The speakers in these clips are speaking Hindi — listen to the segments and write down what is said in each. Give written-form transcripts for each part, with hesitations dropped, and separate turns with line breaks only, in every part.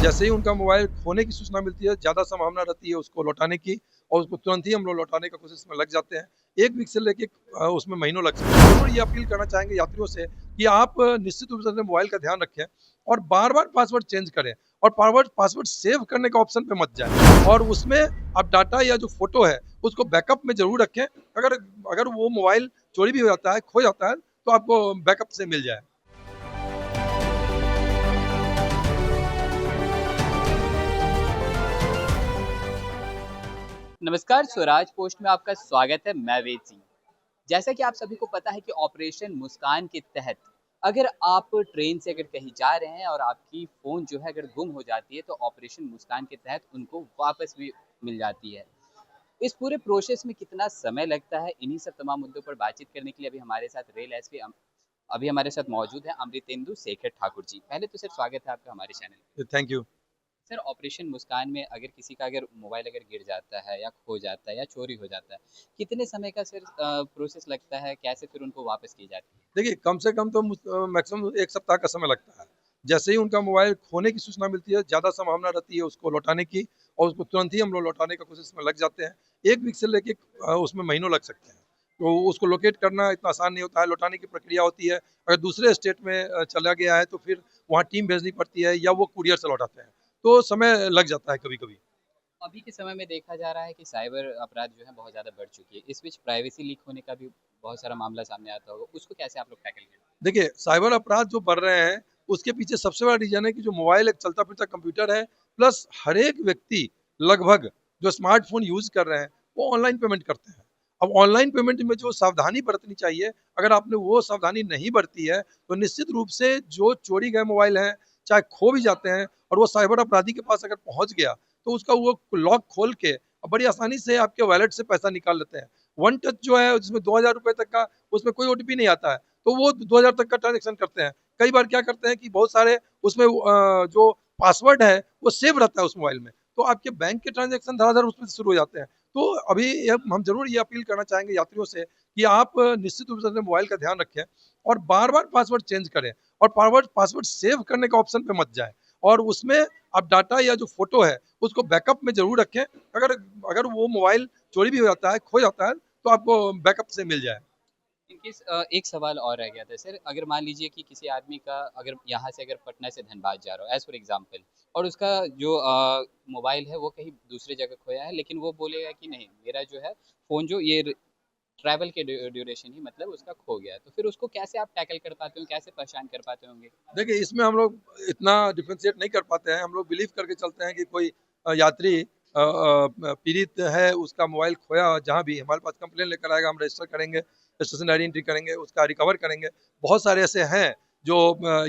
जैसे ही उनका मोबाइल खोने की सूचना मिलती है, ज़्यादा संभावना रहती है उसको लौटाने की और उसको तुरंत ही हम लोग लौटाने का कोशिश में लग जाते हैं। 1 वीक से लेके उसमें महीनों लग सकते हैं। ज़रूर ये अपील करना चाहेंगे यात्रियों से कि आप निश्चित रूप से अपने मोबाइल का ध्यान रखें और बार-बार पासवर्ड चेंज करें और पासवर्ड सेव करने का ऑप्शन पे मत जाएँ और उसमें आप डाटा या जो फ़ोटो है, उसको बैकअप में ज़रूर रखें। अगर अगर वो मोबाइल चोरी भी हो जाता है, खो जाता है, तो आपको बैकअप से मिल जाए।
नमस्कार, स्वराज पोस्ट में आपका स्वागत है। मैं वेद सिंह। जैसा कि आप सभी को पता है कि ऑपरेशन मुस्कान के तहत अगर आप ट्रेन से अगर कहीं जा रहे हैं और आपकी फ़ोन जो है अगर गुम हो जाती है, तो ऑपरेशन मुस्कान के तहत उनको वापस भी मिल जाती है। इस पूरे प्रोसेस में कितना समय लगता है, इन्हीं सब तमाम मुद्दों पर बातचीत करने के लिए अभी हमारे साथ रेल एसपी अभी हमारे साथ मौजूद हैं अमृतेंदु शेखर ठाकुर जी। पहले तो सर स्वागत है आपका हमारे चैनल पे।
Thank you.
सर ऑपरेशन मुस्कान में अगर किसी का अगर मोबाइल अगर गिर जाता है या खो जाता है या चोरी हो जाता है, कितने समय का सर प्रोसेस लगता है? कैसे फिर उनको वापस की जाती है?
देखिए, कम से कम तो मैक्सिमम 1 सप्ताह का समय लगता है। जैसे ही उनका मोबाइल खोने की सूचना मिलती है, ज़्यादा संभावना रहती है उसको लौटाने की और उसको तुरंत ही हम लोग लौटाने का कोशिश में लग जाते हैं। 1 वीक से लेके उसमें महीनों लग सकते हैं। तो उसको लोकेट करना इतना आसान नहीं होता है, लौटाने की प्रक्रिया होती है। अगर दूसरे स्टेट में चला गया है, तो फिर वहाँ टीम भेजनी पड़ती है या वो कूरियर से लौटाते हैं। तो समय लग जाता है कभी-कभी।
अभी के समय में देखा जा रहा है कि साइबर अपराध जो है बहुत ज़्यादा बढ़ चुकी है। इस बीच प्राइवेसी लीक होने का भी बहुत सारा मामला सामने आता होगा। उसको कैसे आप लोग टैकल करते हैं?
देखिए, साइबर अपराध जो बढ़ रहे हैं, उसके पीछे सबसे बड़ा रीज़न है कि जो मोबाइल एक चलता-फिरता कंप्यूटर है, प्लस हर एक व्यक्ति लगभग जो स्मार्टफ़ोन यूज़ कर रहे हैं, वो ऑनलाइन पेमेंट करते हैं। अब ऑनलाइन पेमेंट में जो सावधानी बरतनी चाहिए, अगर आपने वो सावधानी नहीं बरती है, तो निश्चित रूप से जो चोरी गए मोबाइल हैं, चाहे खो भी जाते हैं और वो साइबर अपराधी के पास अगर पहुँच गया, तो उसका वो लॉक खोल के बड़ी आसानी से आपके वॉलेट से पैसा निकाल लेते हैं। वन टच जो है, जिसमें ₹2000 तक का उसमें कोई ओटीपी नहीं आता है। तो वो 2000 तक का ट्रांज़ैक्शन करते हैं। कई बार क्या करते हैं कि बहुत सारे उसमें जो पासवर्ड है वो सेव रहता है उस मोबाइल में। तो आपके बैंक के ट्रांज़ैक्शन धड़ाधड़ उसमें से शुरू हो जाते हैं। तो अभी ये हम ज़रूर ये अपील करना चाहेंगे यात्रियों से कि आप निश्चित रूप से अपने मोबाइल का ध्यान रखें और बार-बार पासवर्ड चेंज करें और पासवर्ड सेव करने का ऑप्शन पे मत जाएँ और उसमें आप डाटा या जो फ़ोटो है उसको बैकअप में ज़रूर रखें। अगर अगर वो मोबाइल चोरी भी हो जाता है, खो जाता है, तो आपको बैकअप से मिल जाए।
इनकेस एक सवाल और रह गया था सर, अगर मान लीजिए कि किसी आदमी का अगर यहाँ से अगर पटना से धनबाद जा रहा हो एज़ फॉर एग्ज़ाम्पल, और उसका जो मोबाइल है वो कहीं दूसरी जगह खोया है, लेकिन वो बोलेगा कि नहीं मेरा जो है फ़ोन जो ये ट्रैवल के ड्यूरेशन ही मतलब उसका खो गया है, तो फिर उसको कैसे आप टैकल कर पाते हो, कैसे पहचान कर पाते होंगे?
देखिए, इसमें हम लोग इतना डिफरेंशिएट नहीं कर पाते हैं। हम लोग बिलीव करके चलते हैं कि कोई यात्री पीड़ित है, उसका मोबाइल खोया जहाँ भी, हमारे पास कंप्लेंट लेकर आएगा, हम रजिस्टर करेंगे, स्टेशन आईडी एंट्री करेंगे, उसका रिकवर करेंगे। बहुत सारे ऐसे हैं जो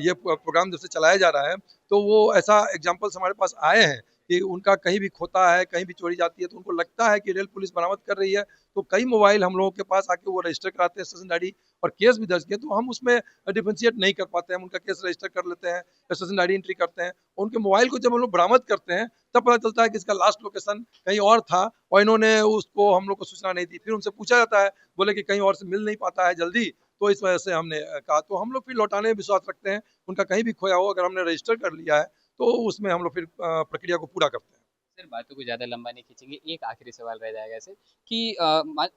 ये प्रोग्राम जब से चलाया जा रहा है, तो वो ऐसा एग्ज़ाम्पल्स हमारे पास आए हैं कि उनका कहीं भी खोता है, कहीं भी चोरी जाती है, तो उनको लगता है कि रेल पुलिस बरामद कर रही है, तो कई मोबाइल हम लोगों के पास आके वो रजिस्टर कराते हैं स्टेशन आईडी और केस भी दर्ज किए, तो हम उसमें डिफरेंशिएट नहीं कर पाते हैं। हम उनका केस रजिस्टर कर लेते हैं, स्टेशन आईडी एंट्री करते हैं। उनके मोबाइल को जब हम लोग बरामद करते हैं, तब पता चलता है कि इसका लास्ट लोकेशन कहीं और था और इन्होंने उसको हम लोग को सूचना नहीं दी। फिर उनसे पूछा जाता है, बोले कि कहीं और से मिल नहीं पाता है जल्दी, तो इस वजह से हमने कहा। तो हम लोग फिर लौटाने में विश्वास रखते हैं। उनका कहीं भी खोया हो, अगर हमने रजिस्टर कर लिया है, तो उसमें हम लोग फिर प्रक्रिया को पूरा करते हैं।
सर बातों को ज़्यादा लंबा नहीं खींचेंगे, एक आखिरी सवाल रह जाएगा सर कि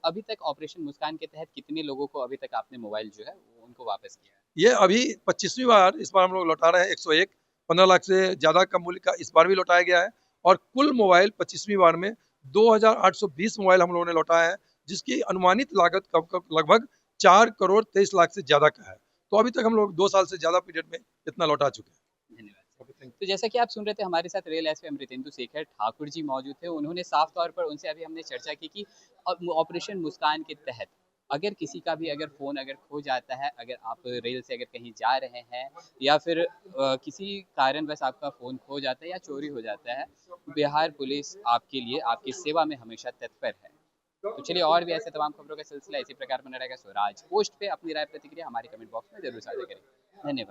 अभी तक ऑपरेशन मुस्कान के तहत कितने लोगों को अभी तक आपने मोबाइल जो है वो उनको वापस किया है?
ये अभी 25वीं बार इस बार हम लोग लौटा रहे हैं 101 15 लाख से ज़्यादा का मूल्य का इस बार भी लौटाया गया है और कुल मोबाइल 25वीं बार में 2820 मोबाइल हम लोगों ने लौटाया है, जिसकी अनुमानित लागत कब कब लगभग 4 करोड़ 23 लाख से ज़्यादा का है। तो अभी तक हम लोग 2 साल से ज़्यादा पीरियड में इतना लौटा चुके हैं।
धन्यवाद सर।
ओके, थैंक
तो जैसा कि आप सुन रहे थे हमारे साथ रेल एसपी अमृतेंदु शेखर ठाकुर जी मौजूद थे। उन्होंने साफ तौर पर उनसे अभी हमने चर्चा की कि ऑपरेशन मुस्कान के तहत अगर किसी का भी अगर फ़ोन अगर खो जाता है, अगर आप रेल से अगर कहीं जा रहे हैं या फिर किसी कारणवश आपका फ़ोन खो जाता है या चोरी हो जाता है, बिहार पुलिस आपके लिए आपकी सेवा में हमेशा तत्पर है। तो चलिए और भी ऐसे तमाम खबरों का सिलसिला इसी प्रकार बना रहेगा। स्वराज पोस्ट पे अपनी राय प्रतिक्रिया हमारे कमेंट बॉक्स में ज़रूर साझा करें। धन्यवाद।